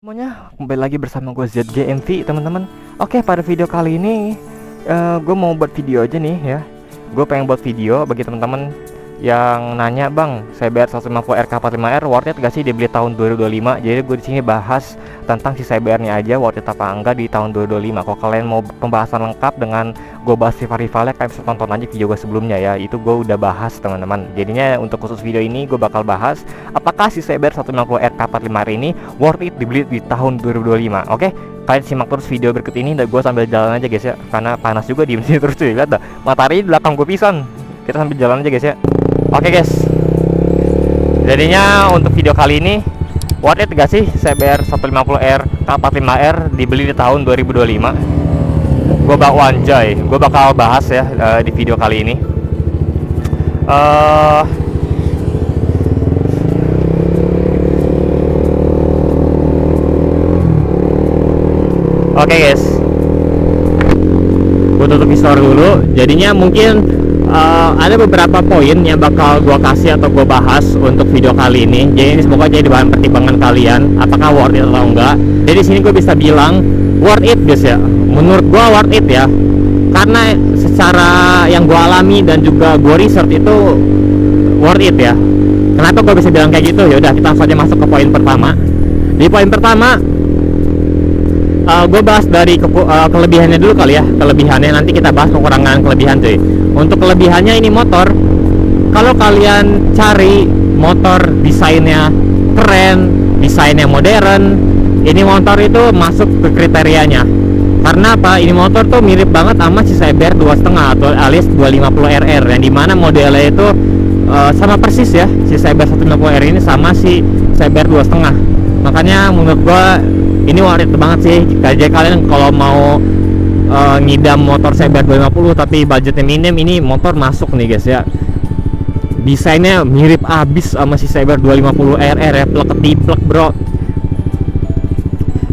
Semuanya kembali lagi bersama gue ZGMV teman-teman. Oke, pada video kali ini gue mau buat video aja nih ya. Gue pengen buat video bagi teman-teman yang nanya, bang, CBR 150 RK45R worth it gak sih dibeli tahun 2025? Jadi gue di sini bahas tentang si CBR-nya aja worth it apa enggak di tahun 2025. Kalau kalian mau pembahasan lengkap dengan gue bahas rival-rivalnya, kalian bisa tonton aja video gue sebelumnya ya. Itu gue udah bahas teman-teman. Jadinya untuk khusus video ini gue bakal bahas apakah si CBR 150 RK45R ini worth it dibeli di tahun 2025. Oke, kalian simak terus video berikut ini dan gue sambil jalan aja guys ya, karena panas juga di sini terus cuy. Lihat dah, matahari di belakang gue pisan. Kita sambil jalan aja guys ya. Oke guys, jadinya untuk video kali ini worth it gak sih CBR 150R K45R dibeli di tahun 2025? Gue bakal bahas ya di video kali ini. Oke guys, gue tutup visor dulu. Jadinya mungkin ada beberapa poin yang bakal gue kasih atau gue bahas untuk video kali ini. Jadi ini semoga jadi bahan pertimbangan kalian apakah worth it atau enggak. Jadi sini gue bisa bilang worth it guys ya. Menurut gue worth it ya, karena secara yang gue alami dan juga gue research itu worth it ya. Kenapa gue bisa bilang kayak gitu? Ya udah, kita langsung aja masuk ke poin pertama. Di poin pertama gue bahas dari kelebihannya dulu kali ya. Kelebihannya nanti kita bahas kekurangan kelebihan cuy. Untuk kelebihannya ini motor, kalau kalian cari motor desainnya keren, desainnya modern, ini motor itu masuk ke kriterianya. Karena apa? Ini motor tuh mirip banget sama si CBR 2.5 atau alias 250RR, yang dimana modelnya itu sama persis ya. Si CBR 150R ini sama si CBR 2.5. Makanya menurut gua ini worth it banget sih. Jadi kalian kalau mau ngidam motor CBR 250 tapi budgetnya minim, ini motor masuk nih guys ya. Desainnya mirip abis sama si CBR 250RR ya, plek-ketiplek bro.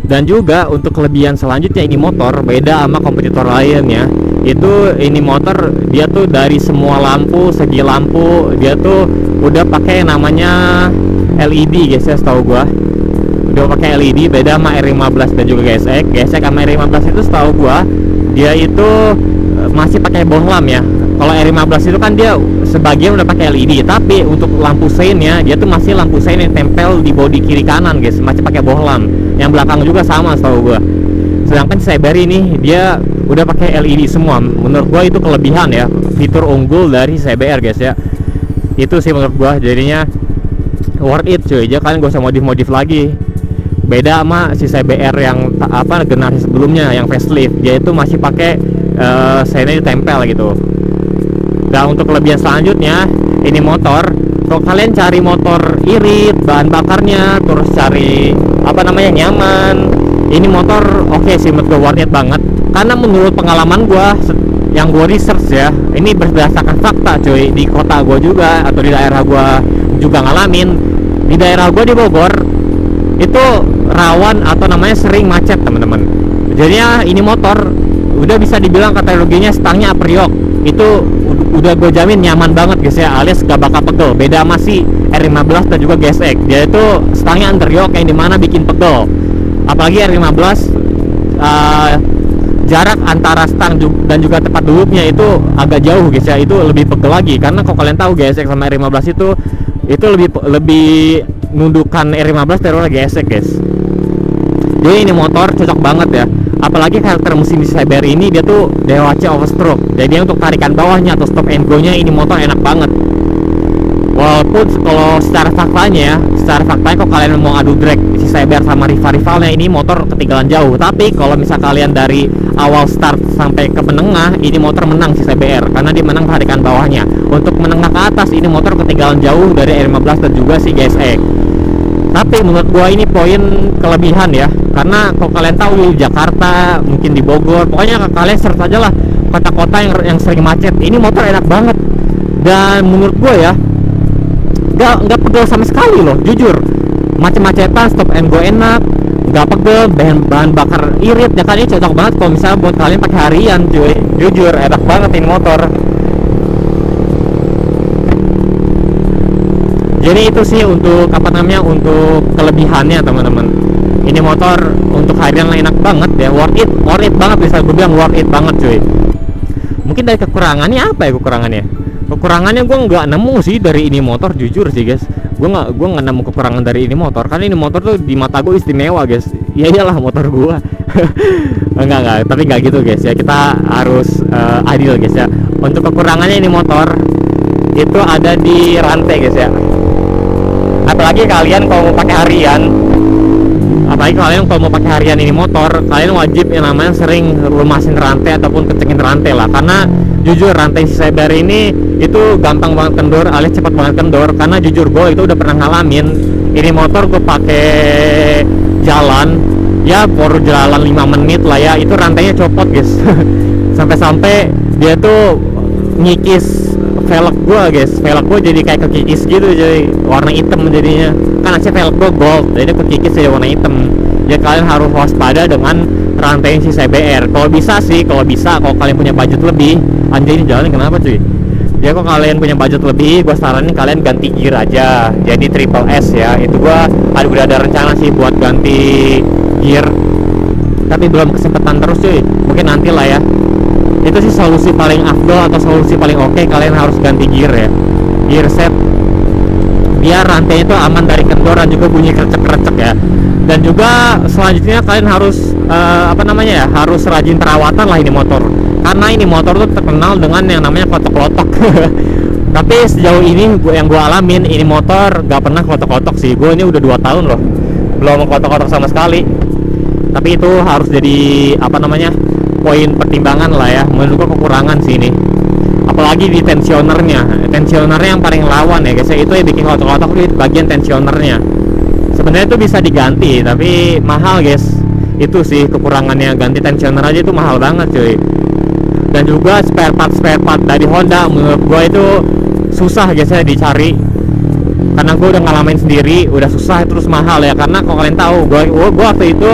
Dan juga untuk kelebihan selanjutnya, ini motor beda sama kompetitor lain ya. Itu ini motor dia tuh dari semua lampu, segi lampu dia tuh udah pakai namanya LED guys ya, setahu gua. Udah pakai LED, beda sama R15 dan juga GSX. GSX sama R15 itu setahu gua dia itu masih pakai bohlam ya. Kalau R15 itu kan dia sebagian udah pakai LED, tapi untuk lampu seinnya dia tuh masih lampu sein yang tempel di bodi kiri kanan guys, masih pakai bohlam. Yang belakang juga sama setahu gua. Sedangkan CBR ini dia udah pakai LED semua. Menurut gua itu kelebihan ya, fitur unggul dari CBR guys ya. Itu sih menurut gua, jadinya worth it cuy. Aja kan gak usah modif-modif lagi. Beda sama si CBR yang generasi sebelumnya yang facelift, dia itu masih pakai seinnya ditempel gitu. Dan untuk kelebihan selanjutnya, ini motor, kalau kalian cari motor irit, bahan bakarnya, terus cari nyaman, ini motor oke sih menurut gue, worth it banget. Karena menurut pengalaman gue yang gue research ya, ini berdasarkan fakta cuy, di kota gue juga atau di daerah gue juga ngalamin. Di daerah gue di Bogor itu rawan atau namanya sering macet teman-teman. Jadinya ini motor udah bisa dibilang kategorinya stangnya Apriok. Itu udah gue jamin nyaman banget guys ya, alias gak bakal pegel. Beda sama si R15 dan juga GSX, dia itu stangnya underyoke yang dimana bikin pegel. Apalagi R15 jarak antara stang dan juga tempat duduknya itu agak jauh guys ya, itu lebih pegel lagi. Karena kalau kalian tahu GSX sama R15 itu lebih nundukan R15 daripada GSX guys. Jadi ini motor cocok banget ya. Apalagi karakter mesin di CBR ini dia tuh DHC overstroke. Jadi untuk tarikan bawahnya atau stop and go nya ini motor enak banget. Walaupun kalau secara faktanya kalau kalian mau adu drag si CBR sama rival-rivalnya, ini motor ketinggalan jauh. Tapi kalau misal kalian dari awal start sampai ke menengah, ini motor menang si CBR karena dia menang tarikan bawahnya. Untuk menengah ke atas, ini motor ketinggalan jauh dari R15 dan juga si GSX. Tapi menurut gua ini poin kelebihan ya, karena kalau kalian tahu di Jakarta, mungkin di Bogor, pokoknya kalian search aja lah kota-kota yang sering macet, ini motor enak banget. Dan menurut gua ya, nggak pegel sama sekali loh, jujur. Macet-macetan, stop and go enak, nggak pegel, bahan bakar irit ya kan. Ini cocok banget kalau misalnya buat kalian pakai harian cuy, jujur enak banget ini motor. Jadi itu sih untuk untuk kelebihannya teman-teman. ini motor untuk harian enak banget ya, worth it banget, bisa gue bilang worth it banget cuy. Mungkin dari kekurangannya apa ya, kekurangannya gue nggak nemu sih dari ini motor, jujur sih guys. Gue nggak nemu kekurangan dari ini motor, karena ini motor tuh di mata gue istimewa guys. Ya iyalah motor gue. enggak, tapi nggak gitu guys ya, kita harus adil guys ya. Untuk kekurangannya ini motor itu ada di rantai guys ya. Apalagi kalian kalau mau pakai harian ini motor, kalian wajib yang namanya sering lumasin rantai ataupun kecengin rantai lah, karena jujur rantai Cyber ini itu gampang banget kendor alias cepat banget kendor. Karena jujur gue itu udah pernah ngalamin ini motor, gue pakai jalan ya baru jalan 5 menit lah ya, itu rantainya copot guys. Sampai-sampai dia tuh ngikis velg gue guys, velg gue jadi kayak kekikis gitu, jadi warna hitam jadinya, kan aja velg gue gold jadi kekikis jadi warna hitam. Ya kalian harus waspada dengan rantai si CBR. Kalau kalian punya budget lebih, anjay ini jalannya kenapa cuy ya, kalau kalian punya budget lebih, gue saranin kalian ganti gear aja jadi triple S ya. Itu udah ada rencana sih buat ganti gear, tapi belum kesempatan terus cuy, mungkin nanti lah ya. Itu sih solusi paling afdol atau solusi paling oke, kalian harus ganti gear ya, gear set, biar rantainya itu aman dari kendor dan juga bunyi krecek-krecek ya. Dan juga selanjutnya kalian harus harus rajin perawatan lah ini motor, karena ini motor tuh terkenal dengan yang namanya kotok-kotok. Tapi sejauh ini yang gue alamin, ini motor gak pernah kotok-kotok sih. Gue ini udah 2 tahun loh belum kotok-kotok sama sekali. Tapi itu harus jadi poin pertimbangan lah ya, menurut gue kekurangan sih ini. Apalagi di tensionernya yang paling lawan ya guys, itu yang bikin kotok-kotok di bagian tensionernya. Sebenarnya itu bisa diganti tapi mahal guys, itu sih kekurangannya. Ganti tensioner aja itu mahal banget cuy. Dan juga spare part dari Honda menurut gue itu susah guys ya dicari, karena gue udah ngalamin sendiri, udah susah terus mahal ya. Karena kalau kalian tahu, gue waktu itu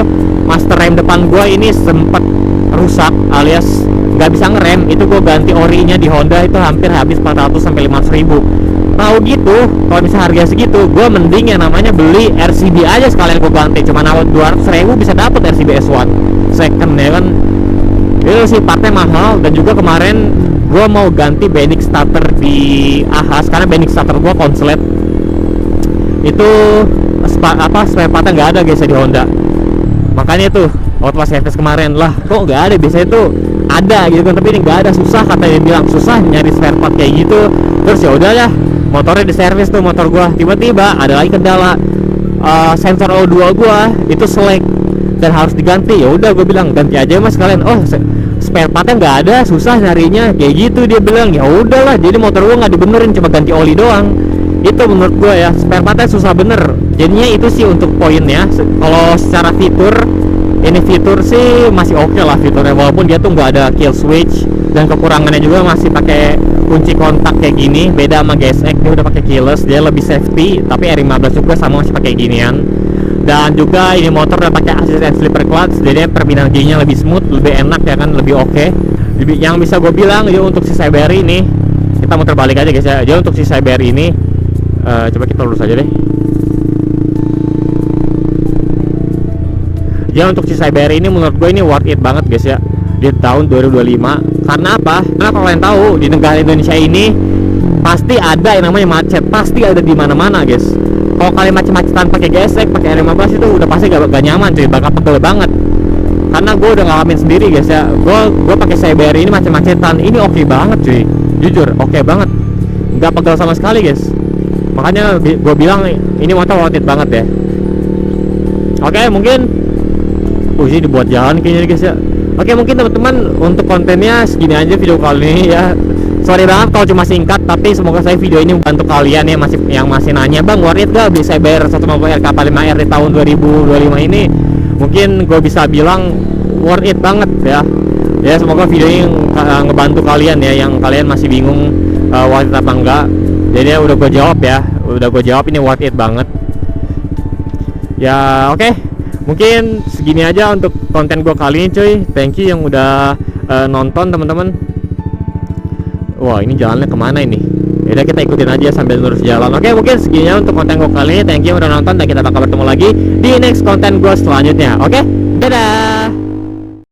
master rem depan gue ini sempat rusak alias nggak bisa ngerem. Itu gue ganti orinya di Honda itu hampir habis 400 sampai 500 ribu. Tahu gitu, kalau bisa harga segitu, gue mending yang namanya beli RCB aja sekalian gue ganti. Cuma 200 ribu bisa dapet RCB S1 second ya kan. Itu sih partnya mahal. Dan juga kemarin gue mau ganti benik starter di Ahas, karena benik starter gue konslet. Itu spare partnya nggak ada guys di Honda. Makanya tuh waktu pas service kemarin, lah kok nggak ada, biasanya tuh ada gitu kan, tapi ini nggak ada, susah katanya, dia bilang susah nyari spare part kayak gitu. Terus ya udah ya, motornya di servis tuh motor gua, tiba-tiba ada lagi kendala, sensor O2 gua itu selek dan harus diganti. Ya udah gue bilang ganti aja mas kalian. Oh spare partnya nggak ada, susah nyarinya kayak gitu, dia bilang. Ya udahlah, jadi motor gua nggak dibenerin, cuma ganti oli doang. Itu menurut gua ya, spare partnya susah bener. Jadinya itu sih untuk poinnya. Kalau secara fitur, ini fitur sih masih oke lah fiturnya, walaupun dia tuh nggak ada kill switch, dan kekurangannya juga masih pakai kunci kontak kayak gini. Beda sama GSX, dia udah pakai keyless, dia lebih safety. Tapi R15 juga sama masih pakai ginian. Dan juga ini motor udah pakai assist and slipper clutch, jadi perpindahan giginya lebih smooth, lebih enak ya kan, lebih oke. Yang bisa gue bilang ya untuk si Cyber ini, kita muter balik aja guys ya. Jadi untuk si Cyber ini, coba kita lurus aja deh. Ya untuk si Cyber ini menurut gue ini worth it banget guys ya di tahun 2025. Karena apa? Karena kalau kalian tahu di negara Indonesia ini pasti ada yang namanya macet, pasti ada di mana-mana guys. Kalau kalian macet-macetan pakai gesek, pakai R15 itu udah pasti gak nyaman cuy, bakal pegel banget. Karena gue udah ngalamin sendiri guys ya. Gue pakai Cyber ini macet-macetan, ini oke banget cuy, jujur oke banget, nggak pegel sama sekali guys. Makanya gue bilang ini motor worth it banget ya. Oke, mungkin ini dibuat jalan kayaknya guys ya. Oke, mungkin teman-teman untuk kontennya segini aja video kali ini ya. Sorry banget kalau cuma singkat, tapi semoga saya video ini membantu kalian ya, yang masih nanya, bang worth it gak beli Cyber 150 RK45R di tahun 2025 ini. Mungkin gue bisa bilang worth it banget ya. Ya semoga video ini ngebantu kalian ya, yang kalian masih bingung worth it apa enggak. Jadi udah gue jawab ya, ini worth it banget ya. Oke. Mungkin segini aja untuk konten gue kali ini cuy. Thank you yang udah nonton teman-teman. Wah ini jalannya kemana ini? Yaudah kita ikutin aja sambil lurus jalan. Oke, mungkin segininya untuk konten gue kali ini. Thank you udah nonton dan kita bakal bertemu lagi di next konten gue selanjutnya. Oke, dadah.